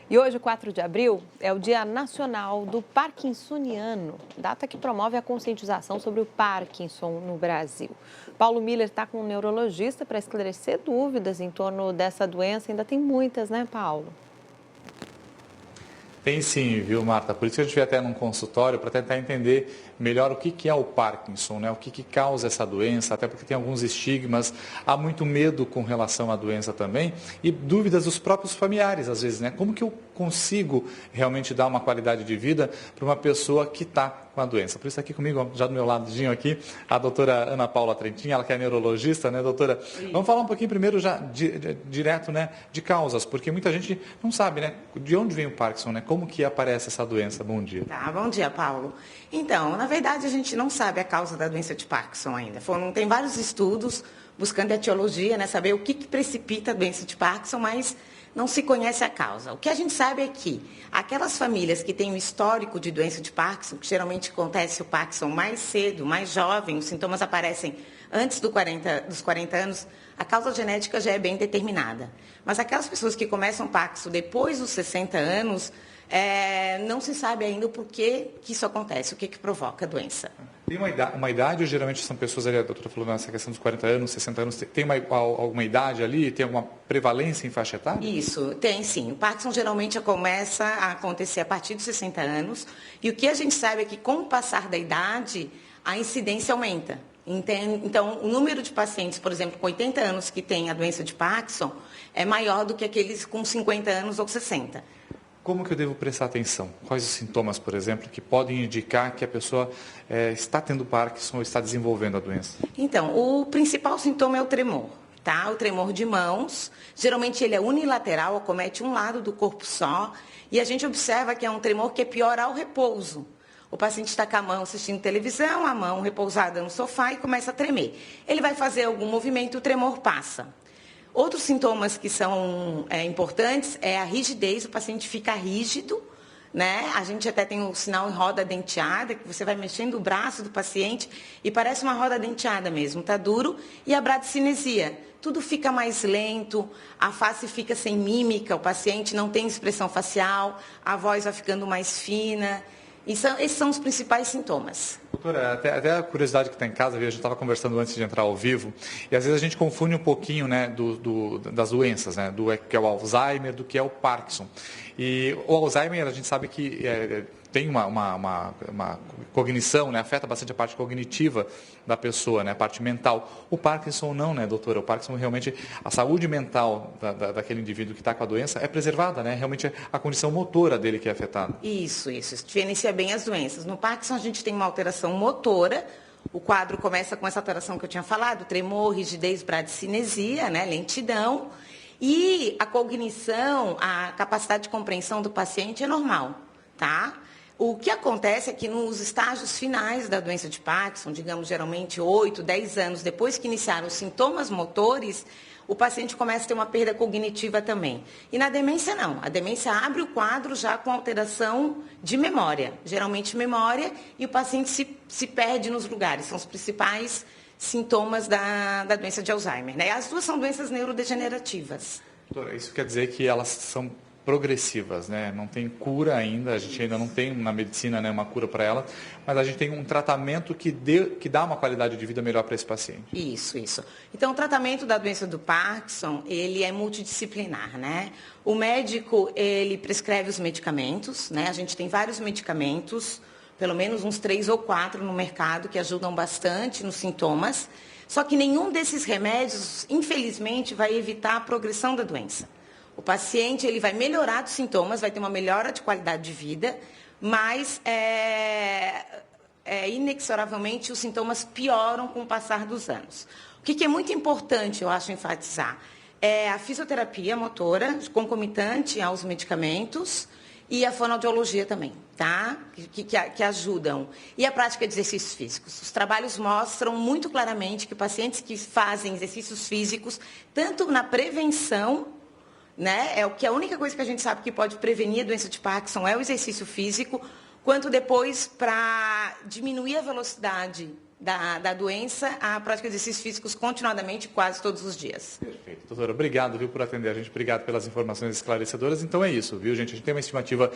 E hoje, 4 de abril, é o Dia Nacional do Parkinsoniano, data que promove a conscientização sobre o Parkinson no Brasil. Paulo Miller está com um neurologista para esclarecer dúvidas em torno dessa doença. Ainda tem muitas, né, Paulo? Tem sim, viu, Marta? Por isso que a gente veio até num consultório para tentar entender melhor o que é o Parkinson, né? O que causa essa doença, até porque tem alguns estigmas, há muito medo com relação à doença também e dúvidas dos próprios familiares, às vezes, né? Como que eu consigo realmente dar uma qualidade de vida para uma pessoa que está com a doença? Por isso aqui comigo, já do meu ladinho aqui, a doutora Ana Paula Trentin, ela que é neurologista, né, doutora? Sim. Vamos falar um pouquinho primeiro já direto, né, de causas, porque muita gente não sabe, né, de onde vem o Parkinson, né? Como que aparece essa doença? Bom dia. Tá, bom dia, Paulo. Então, na verdade, a gente não sabe a causa da doença de Parkinson ainda. Tem vários estudos buscando etiologia, né, saber o que precipita a doença de Parkinson, mas não se conhece a causa. O que a gente sabe é que aquelas famílias que têm um histórico de doença de Parkinson, que geralmente acontece o Parkinson mais cedo, mais jovem, os sintomas aparecem antes dos 40 anos, a causa genética já é bem determinada. Mas aquelas pessoas que começam Parkinson depois dos 60 anos, não se sabe ainda o porquê que isso acontece, o que provoca a doença. Tem uma idade, ou geralmente são pessoas ali, a doutora falou nessa questão dos 40 anos, 60 anos, tem alguma idade ali, tem alguma prevalência em faixa etária? Isso, tem sim. O Parkinson geralmente começa a acontecer a partir dos 60 anos, e o que a gente sabe é que com o passar da idade, a incidência aumenta. Então, o número de pacientes, por exemplo, com 80 anos que têm a doença de Parkinson, é maior do que aqueles com 50 anos ou 60. Como que eu devo prestar atenção? Quais os sintomas, por exemplo, que podem indicar que a pessoa está tendo Parkinson ou está desenvolvendo a doença? Então, o principal sintoma é o tremor, tá? O tremor de mãos. Geralmente ele é unilateral, acomete um lado do corpo só. E a gente observa que é um tremor que é pior ao repouso. O paciente está com a mão assistindo televisão, a mão repousada no sofá e começa a tremer. Ele vai fazer algum movimento e o tremor passa. Outros sintomas que são importantes é a rigidez, o paciente fica rígido, né? A gente até tem o sinal em roda denteada, que você vai mexendo o braço do paciente e parece uma roda denteada mesmo, tá duro. E a bradicinesia, tudo fica mais lento, a face fica sem mímica, o paciente não tem expressão facial, a voz vai ficando mais fina. Esses são os principais sintomas. Doutora, até a curiosidade que está em casa, a gente estava conversando antes de entrar ao vivo, e às vezes a gente confunde um pouquinho, né, das doenças, né, que é o Alzheimer, do que é o Parkinson. E o Alzheimer, a gente sabe que tem uma cognição, né, afeta bastante a parte cognitiva da pessoa, né, a parte mental. O Parkinson não, né, doutora? O Parkinson realmente, a saúde mental daquele indivíduo que está com a doença é preservada, né? Realmente a condição motora dele que é afetada. Isso diferencia bem as doenças. No Parkinson a gente tem uma alteração motora, o quadro começa com essa alteração que eu tinha falado, tremor, rigidez, bradicinesia, né, lentidão, e a cognição, a capacidade de compreensão do paciente é normal, tá? O que acontece é que nos estágios finais da doença de Parkinson, digamos geralmente 8, 10 anos depois que iniciaram os sintomas motores, o paciente começa a ter uma perda cognitiva também. E na demência não, a demência abre o quadro já com alteração de memória, geralmente memória, e o paciente se perde nos lugares, são os principais sintomas da doença de Alzheimer, né? As duas são doenças neurodegenerativas. Doutora, isso quer dizer que elas são progressivas, né? Não tem cura ainda, a gente ainda não tem na medicina, né, uma cura para ela, mas a gente tem um tratamento que dá uma qualidade de vida melhor para esse paciente. Isso. Então, o tratamento da doença do Parkinson, ele é multidisciplinar, né? O médico, ele prescreve os medicamentos, né? A gente tem vários medicamentos, pelo menos uns 3 ou 4 no mercado, que ajudam bastante nos sintomas, só que nenhum desses remédios, infelizmente, vai evitar a progressão da doença. O paciente ele vai melhorar dos sintomas, vai ter uma melhora de qualidade de vida, mas inexoravelmente os sintomas pioram com o passar dos anos. O que é muito importante, eu acho, enfatizar, é a fisioterapia motora, concomitante aos medicamentos, e a fonoaudiologia também, tá? Que ajudam. E a prática de exercícios físicos. Os trabalhos mostram muito claramente que pacientes que fazem exercícios físicos, tanto na prevenção, né, a única coisa que a gente sabe que pode prevenir a doença de Parkinson é o exercício físico, quanto depois para diminuir a velocidade da doença, a prática de exercícios físicos continuadamente, quase todos os dias. Perfeito. Doutora, obrigado, viu, por atender a gente, obrigado pelas informações esclarecedoras. Então é isso, viu, gente? A gente tem uma estimativa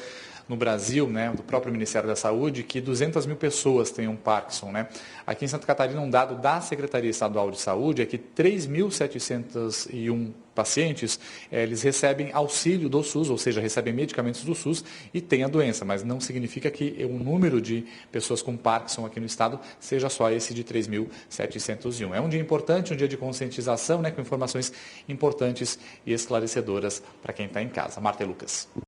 no Brasil, né, do próprio Ministério da Saúde, que 200 mil pessoas têm um Parkinson, né? Aqui em Santa Catarina, um dado da Secretaria Estadual de Saúde é que 3.701 pacientes, eles recebem auxílio do SUS, ou seja, recebem medicamentos do SUS e têm a doença, mas não significa que o número de pessoas com Parkinson aqui no estado seja só esse de 3.701. É um dia importante, um dia de conscientização, né, com informações importantes e esclarecedoras para quem está em casa. Marta e Lucas.